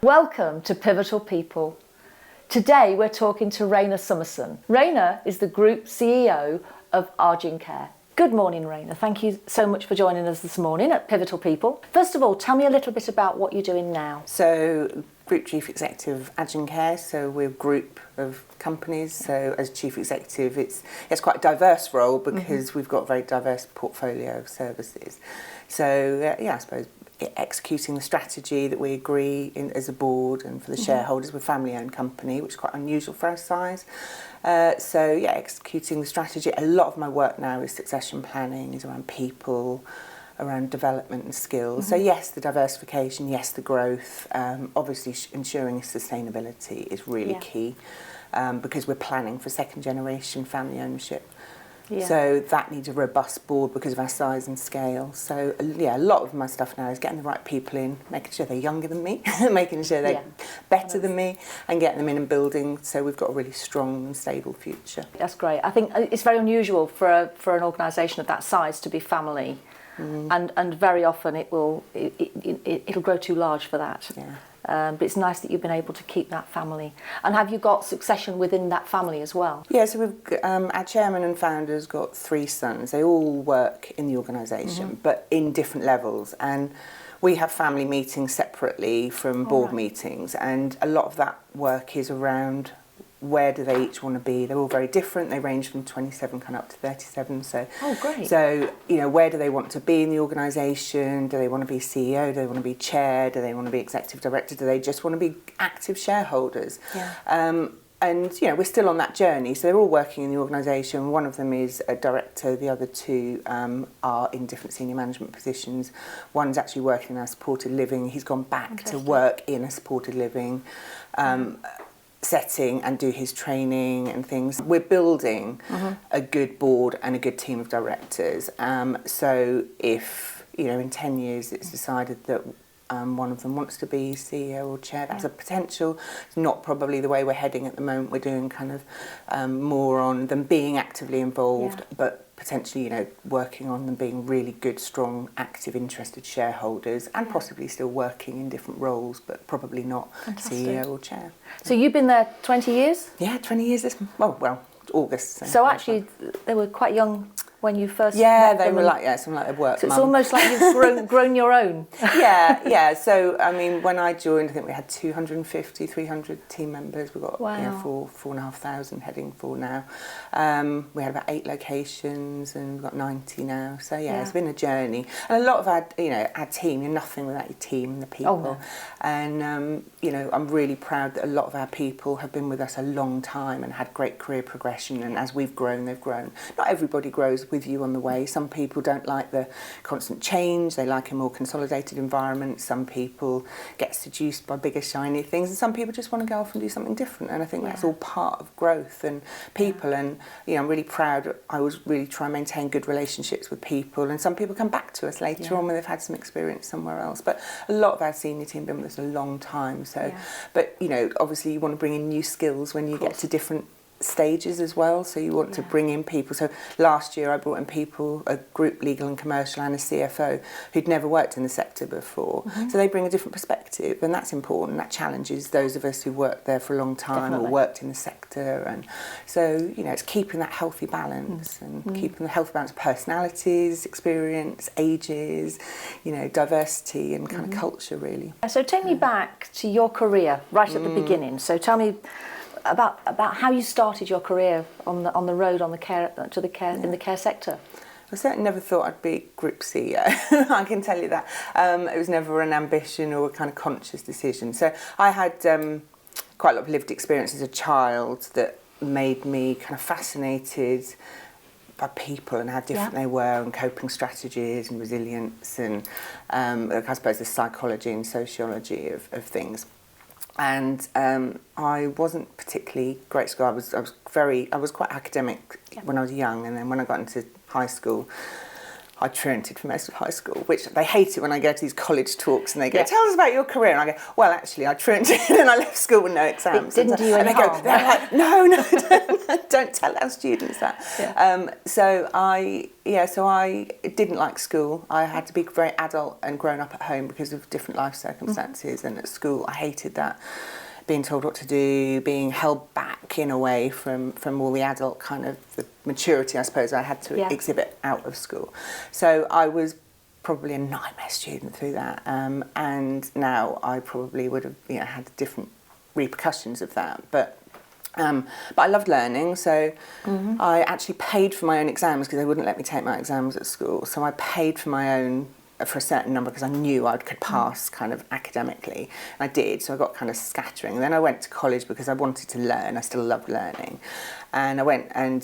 Welcome to Pivotal People. Today we're talking to Raina Summerson. Raina is the Group CEO of Agincare. Good morning, Raina. Thank you so much for joining us this morning at Pivotal People. First of all, tell me a little bit about what you're doing now. So, Group Chief Executive of Agincare, so we're a group of companies. So as Chief Executive, it's quite a diverse role because we've got a very diverse portfolio of services. So, I suppose executing the strategy that we agree in as a board and for the shareholders. We're a family-owned company, which is quite unusual for our size. Executing the strategy. A lot of my work now is succession planning, is around people, around development and skills. So yes, the diversification, yes, the growth. Obviously, ensuring sustainability is really key because we're planning for second generation family ownership. Yeah. So that needs a robust board because of our size and scale. So a lot of my stuff now is getting the right people in, making sure they're younger than me, making sure they're better than me, and getting them in and building so we've got a really strong and stable future. That's great. I think it's very unusual for an organisation of that size to be family, and very often it'll grow too large for that. Yeah. But it's nice that you've been able to keep that family. And have you got succession within that family as well? Yeah, so we've our chairman and founder's got 3 sons. They all work in the organisation, but in different levels. And we have family meetings separately from board meetings, and a lot of that work is around where do they each want to be. They're all very different. They range from 27 kind of up to 37. So, great. So, where do they want to be in the organisation? Do they want to be CEO? Do they want to be chair? Do they want to be executive director? Do they just want to be active shareholders? Yeah. And, we're still on that journey. So they're all working in the organisation. One of them is a director. The other 2 are in different senior management positions. One's actually working in our supported living. He's gone back to work in a supported living setting and do his training and things. We're building a good board and a good team of directors. So if, in 10 years it's decided that one of them wants to be CEO or chair, that's a potential. It's not probably the way we're heading at the moment. We're doing kind of more on them being actively involved, but potentially, working on them being really good, strong, active, interested shareholders and possibly still working in different roles, but probably not CEO or chair. So you've been there 20 years? Yeah, 20 years August. So actually, they were quite young when you first met them. They were something like a work So it's almost like you've grown your own. Yeah. So, when I joined, I think we had 250, 300 team members. We've got 4,500 heading for now. We had about 8 locations and we've got 90 now. So, it's been a journey. And a lot of our team, you're nothing without your team and the people. Oh, no. And, I'm really proud that a lot of our people have been with us a long time and had great career progression. And as we've grown, they've grown. Not everybody grows with you on the way. Some people don't like the constant change. They like a more consolidated environment. Some people get seduced by bigger, shiny things. And some people just want to go off and do something different. And I think that's all part of growth and people. And, I'm really proud. I was really trying to maintain good relationships with people. And some people come back to us later on when they've had some experience somewhere else. But a lot of our senior team have been with us a long time. So, but, obviously you want to bring in new skills when you get to different stages as well, so you want to bring in people. So last year I brought in people, a group legal and commercial and a CFO who'd never worked in the sector before, so they bring a different perspective, and that's important. That challenges those of us who worked there for a long time or worked in the sector. And so it's keeping that healthy balance and keeping the healthy balance of personalities, experience, ages, diversity and kind of culture really. So take me back to your career right at the beginning. So tell me about how you started your career on the road in the care sector. I certainly never thought I'd be Group CEO. I can tell you that. It was never an ambition or a kind of conscious decision. So I had quite a lot of lived experience as a child that made me kind of fascinated by people and how different they were, and coping strategies and resilience and I suppose the psychology and sociology of things. And I wasn't particularly great at school. I was quite academic when I was young, and then when I got into high school, I truanted for most of high school, which they hate it when I go to these college talks and they go, tell us about your career. And I go, well, actually, I truanted and I left school with no exams. It didn't do you any harm. They're like, no, don't tell our students that. Yeah. So I didn't like school. I had to be very adult and grown up at home because of different life circumstances. And at school, I hated that. Being told what to do, being held back in a way from all the adult kind of the maturity, I suppose, I had to exhibit out of school. So I was probably a nightmare student through that. And now I probably would have had different repercussions of that. But I loved learning, so I actually paid for my own exams because they wouldn't let me take my exams at school. So I paid for my own for a certain number because I knew I could pass kind of academically. And I did, so I got kind of scattering. And then I went to college because I wanted to learn. I still loved learning. And I went and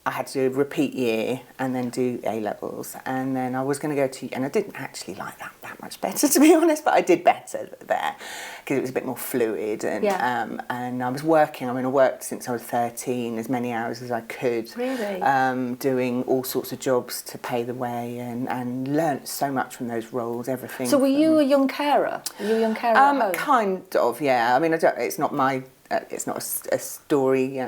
I had to do a repeat year and then do A-levels. And then I was going to go to, and I didn't actually like that much better, to be honest, but I did better there because it was a bit more fluid. And and I was working. I worked since I was 13, as many hours as I could. Really? Doing all sorts of jobs to pay the way and learnt so much from those roles, everything. So were you a young carer? Were you a young carer at home? Kind of, yeah. it's not my, it's not a story,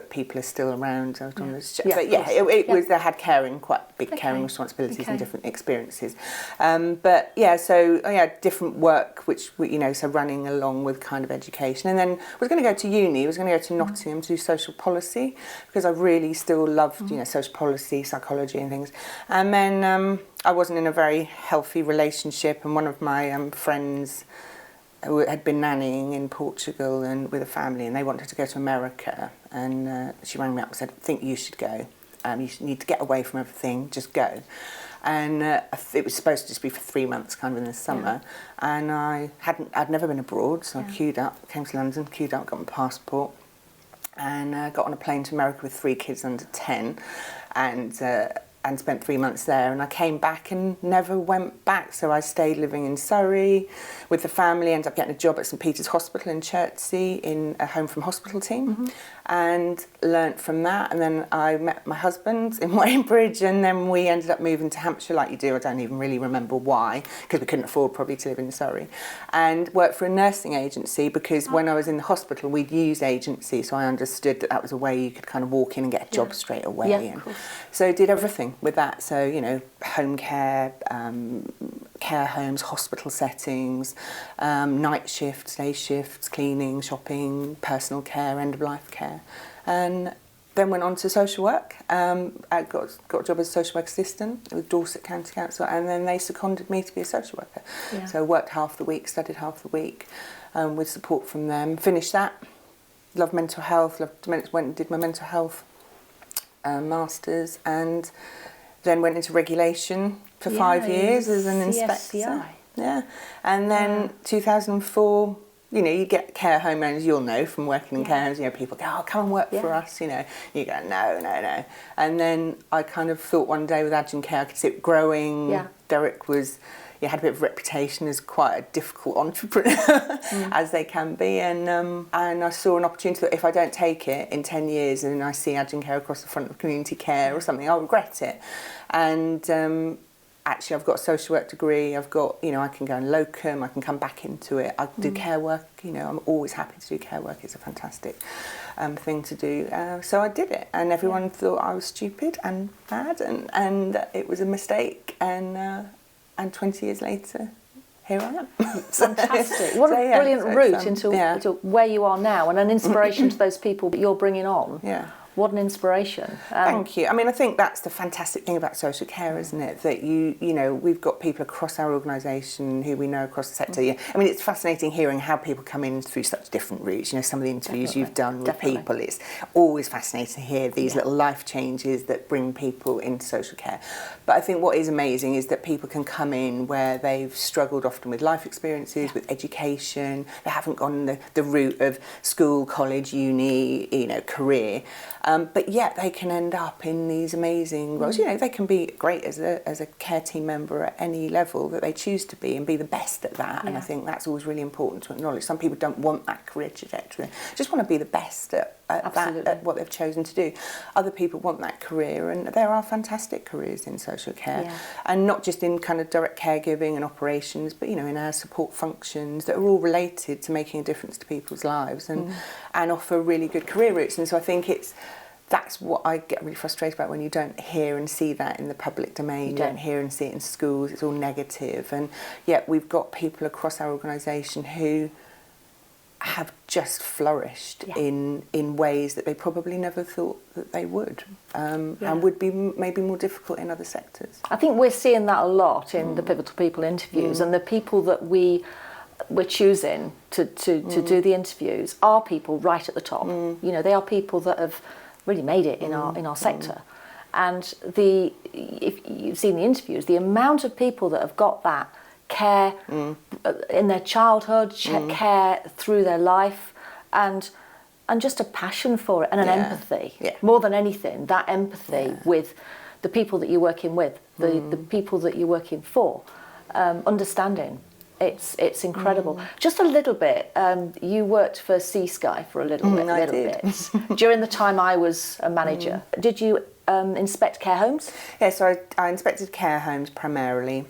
people are still around. But it was, they had quite big caring responsibilities and different experiences. Different work, which, so running along with kind of education. And then I was going to go to uni, I was going to go to Nottingham to do social policy because I really still loved, social policy, psychology and things. And then I wasn't in a very healthy relationship, and one of my friends who had been nannying in Portugal and with a family, and they wanted to go to America, and she rang me up and said, I think you should go. You need to get away from everything, just go. And it was supposed to just be for 3 months, kind of in the summer, and I'd never been abroad, so I queued up, came to London, queued up, got my passport, and got on a plane to America with 3 kids under 10, and spent 3 months there, and I came back and never went back. So I stayed living in Surrey with the family, ended up getting a job at St Peter's Hospital in Chertsey in a home from hospital team, and learnt from that. And then I met my husband in Weybridge, and then we ended up moving to Hampshire like you do. I don't even really remember why, because we couldn't afford probably to live in Surrey, and worked for a nursing agency because when I was in the hospital we'd use agency, so I understood that was a way you could kind of walk in and get a job straight away. And so I did everything with that, so home care, care homes, hospital settings, night shifts, day shifts, cleaning, shopping, personal care, end of life care, and then went on to social work. I got a job as a social work assistant with Dorset County Council, and then they seconded me to be a social worker. So I worked half the week, studied half the week, with support from them. Finished that. Loved mental health. Went and did my mental health masters, and then went into regulation for 5 years as an inspector. And then 2004, you get care home owners, you'll know from working in care homes, people go, oh, come and work for us, you go, no. And then I kind of thought one day with Agincare I could see it growing. Derek had a bit of reputation as quite a difficult entrepreneur, as they can be, and I saw an opportunity that if I don't take it in 10 years and I see Agincare across the front of community care or something, I'll regret it. And actually I've got a social work degree, I've got, I can go and locum, I can come back into it, I do care work, I'm always happy to do care work, it's a fantastic thing to do. So I did it, and everyone thought I was stupid and bad, and it was a mistake, and 20 years later, here I am. Fantastic. What a brilliant route into where you are now, and an inspiration to those people that you're bringing on. What an inspiration. Thank you. I think that's the fantastic thing about social care, isn't it? That we've got people across our organisation who we know across the sector. It's fascinating hearing how people come in through such different routes. Some of the interviews you've done with people, it's always fascinating to hear these little life changes that bring people into social care. But I think what is amazing is that people can come in where they've struggled often with life experiences, with education. They haven't gone the route of school, college, uni, career. But yet they can end up in these amazing roles. They can be great as a care team member at any level that they choose to be and be the best at that. And I think that's always really important to acknowledge. Some people don't want that career trajectory. Just want to be the best at at what they've chosen to do. Other people want that career, and there are fantastic careers in social care, and not just in kind of direct caregiving and operations, but in our support functions that are all related to making a difference to people's lives and offer really good career routes. And so I think that's what I get really frustrated about when you don't hear and see that in the public domain. You don't hear and see it in schools. It's all negative. And yet we've got people across our organisation who have just flourished in ways that they probably never thought that they would, and would be maybe more difficult in other sectors. I think we're seeing that a lot in the Pivotal People interviews, and the people that we're choosing to do the interviews are people right at the top. They are people that have really made it in our sector. And if you've seen the interviews, the amount of people that have got that care in their childhood, care through their life, and just a passion for it and an empathy. More than anything, that empathy with the people that you're working with, the people that you're working for, understanding. It's incredible. Just a little bit. You worked for Sea Sky for a little bit during the time I was a manager. Did you inspect care homes? Yeah, so I inspected care homes primarily,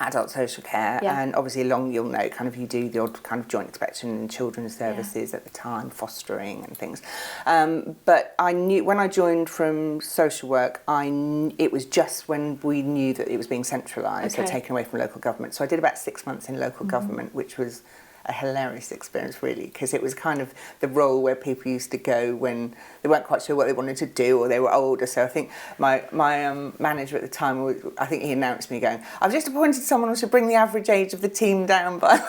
adult social care, and obviously along, you'll know, kind of you do the odd kind of joint inspection in children's services at the time, fostering and things. But I knew when I joined from social work, it was just when we knew that it was being centralised or taken away from local government. So I did about 6 months in local government, which was a hilarious experience, really, because it was kind of the role where people used to go when they weren't quite sure what they wanted to do or they were older. So I think my manager at the time, I think he announced me going, "I've just appointed someone who should bring the average age of the team down by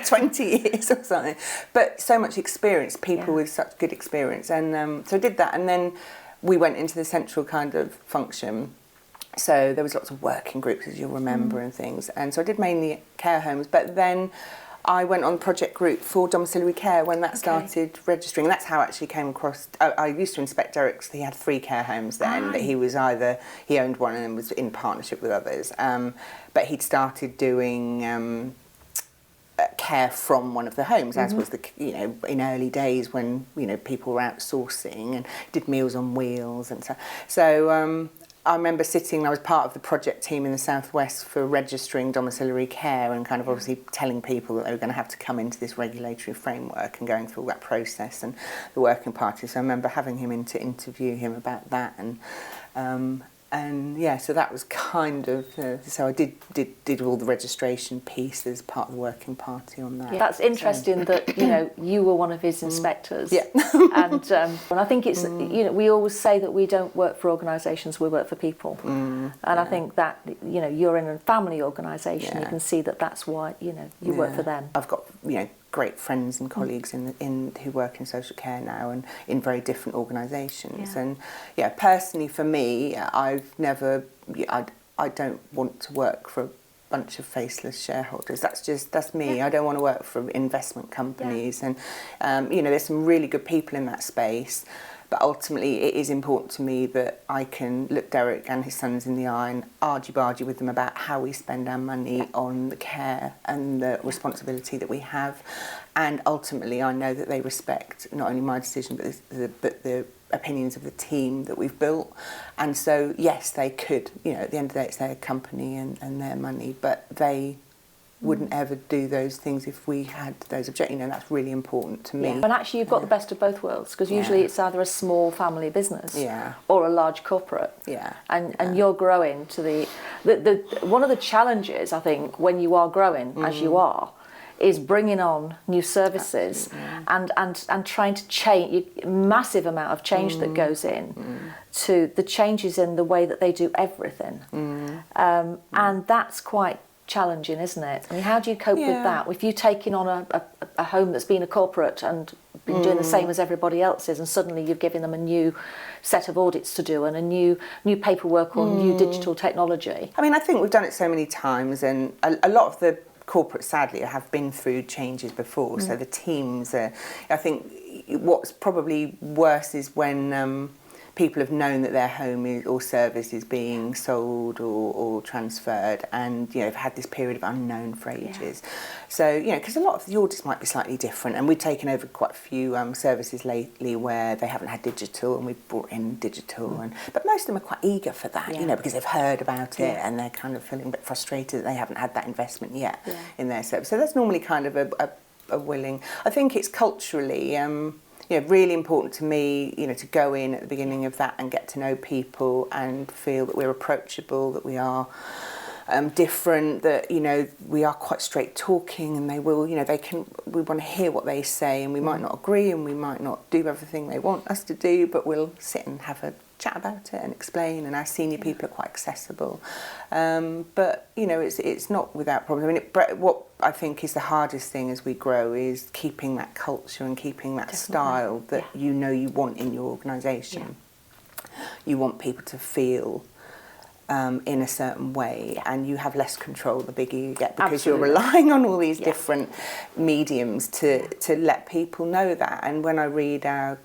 20 years or something." But so much experience, people with such good experience. And so I did that, and then we went into the central kind of function. So there was lots of working groups, as you'll remember, and things. And so I did mainly care homes, but then I went on project group for domiciliary care when that started registering. And that's how I actually came across. I used to inspect Derek's. He had 3 care homes then, but he owned one and was in partnership with others. But he'd started doing care from one of the homes, as was in early days when people were outsourcing, and did Meals on Wheels and so. So I remember I was part of the project team in the Southwest for registering domiciliary care and kind of obviously telling people that they were going to have to come into this regulatory framework and going through all that process and the working party. So I remember having him in to interview him about that, and so that was kind of so I did all the registration piece as part of the working party on that. Yeah, that's interesting that you were one of his inspectors. Yeah, and I think it's we always say that we don't work for organisations, we work for people, and I think that you're in a family organisation. You can see that that's why you work for them. I've got great friends and colleagues in who work in social care now and in very different organisations. And personally for me, I don't want to work for a bunch of faceless shareholders. That's me. I don't want to work for investment companies. And there's some really good people in that space. But ultimately, it is important to me that I can look Derek and his sons in the eye and argy-bargy with them about how we spend our money on the care and the responsibility that we have. And ultimately, I know that they respect not only my decision, but the opinions of the team that we've built. And so, yes, they could, at the end of the day, it's their company and their money, but they wouldn't ever do those things if we had those objectives. That's really important to me. And actually you've got the best of both worlds, because usually it's either a small family business or a large corporate. And you're growing to the one of the challenges, I think, when you are growing as you are, is bringing on new services and trying to change, massive amount of change that goes in to the changes in the way that they do everything. And that's quite challenging, isn't it? I mean, how do you cope with that? If you're taking on a home that's been a corporate and been doing the same as everybody else's, and suddenly you're giving them a new set of audits to do and a new paperwork or new digital technology. I mean, I think we've done it so many times, and a lot of the corporates, sadly, have been through changes before. So the teams I think what's probably worse is when people have known that their home or service is being sold or transferred, and they've had this period of unknown for ages. So because a lot of the audits might be slightly different, and we've taken over quite a few services lately where they haven't had digital, and we've brought in digital, but most of them are quite eager for that, because they've heard about it and they're kind of feeling a bit frustrated that they haven't had that investment yet in their service. So that's normally kind of a willing. I think it's culturally. Really important to me, to go in at the beginning of that and get to know people and feel that we're approachable, that we are different, that we are quite straight talking, and we want to hear what they say, and we might not agree, and we might not do everything they want us to do, but we'll sit and have a chat about it and explain, and our senior people are quite accessible. But it's not without problems. I mean, what I think is the hardest thing as we grow is keeping that culture and keeping that style that you want in your organisation. You want people to feel in a certain way, and you have less control the bigger you get, because you're relying on all these different mediums to let people know that. And when I read our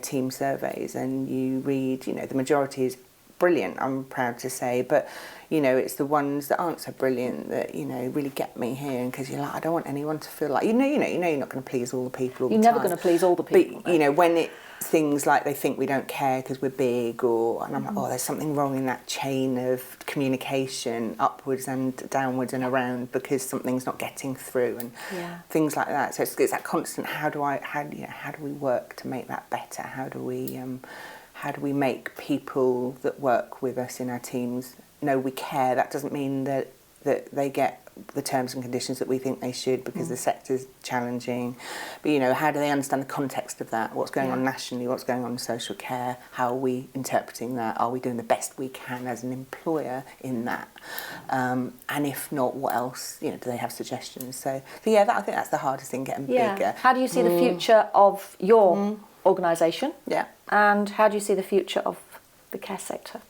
team surveys, and you read, the majority is brilliant, I'm proud to say, but it's the ones that aren't so brilliant that really get me here, because you're like, I don't want anyone to feel like you're not going to please all the people all the time. You're never going to please all the people. But when it's things like they think we don't care because we're big, and I'm like, there's something wrong in that chain of communication upwards and downwards and around, because something's not getting through, and things like that. So it's that constant, how do we work to make that better? How do we make people that work with us in our teams know we care? That doesn't mean that they get the terms and conditions that we think they should, because the sector's challenging. But how do they understand the context of that? What's going on nationally? What's going on in social care? How are we interpreting that? Are we doing the best we can as an employer in that? And if not, what else? Do they have suggestions? So I think that's the hardest thing, getting bigger. How do you see the future of your organisation? Yeah. And how do you see the future of the care sector?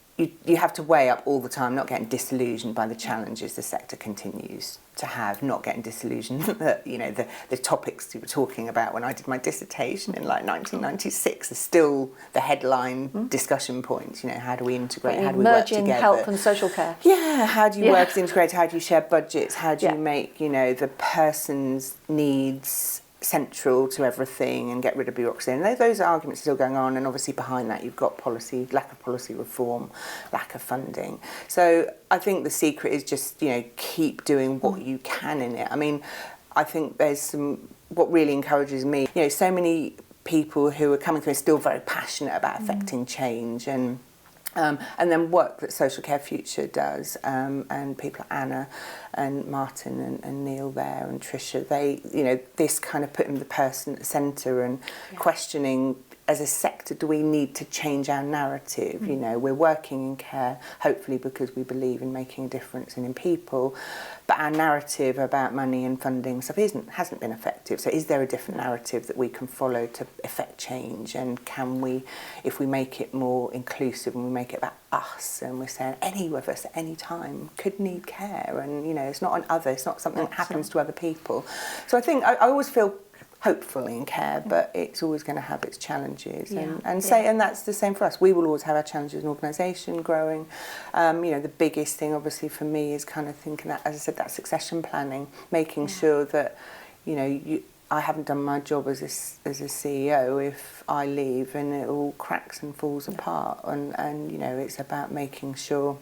You have to weigh up all the time, not getting disillusioned by the challenges the sector continues to have, not getting disillusioned that the topics you were talking about when I did my dissertation in 1996 are still the headline discussion points. How do we integrate? How do we work together? Merging health and social care. Yeah. How do you work as integrated? How do you share budgets? How do you make the person's needs central to everything and get rid of bureaucracy? And those arguments are still going on, and obviously behind that you've got lack of policy reform, lack of funding. So I think the secret is just keep doing what you can in it. I mean, I think what really encourages me, so many people who are coming through are still very passionate about affecting change, and then work that Social Care Future does, and people like Anna and Martin and Neil there and Tricia, they, this kind of putting the person at the centre and questioning, as a sector, do we need to change our narrative? We're working in care, hopefully because we believe in making a difference and in people, but our narrative about money and funding stuff hasn't been effective. So is there a different narrative that we can follow to effect change? And can we, if we make it more inclusive and we make it about us, and we're saying any of us at any time could need care, and it's not an other, it's not something that happens to other people. So I think I always feel hopefully in care, but it's always going to have its challenges, and that's the same for us. We will always have our challenges as an organisation growing. The biggest thing obviously for me is kind of thinking that, as I said, that succession planning, making sure that I haven't done my job as a CEO if I leave and it all cracks and falls apart, and it's about making sure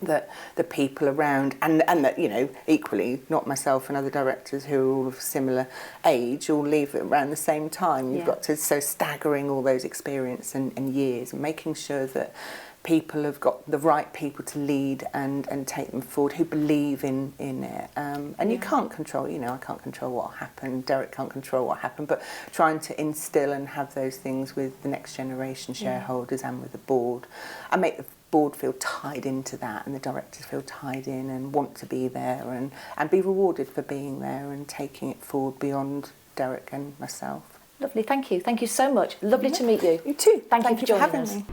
that the people around, and that equally, not myself and other directors who are all of similar age all leave around the same time. You've got to, so staggering all those experience and years, and making sure that people have got the right people to lead and take them forward, who believe in it. And you can't control, I can't control what happened, Derek can't control what happened, but trying to instill and have those things with the next generation shareholders and with the board, and make the board feel tied into that, and the directors feel tied in and want to be there, and be rewarded for being there and taking it forward beyond Derek and myself. Lovely, thank you so much. Lovely to meet you. You too. Thank you for having me.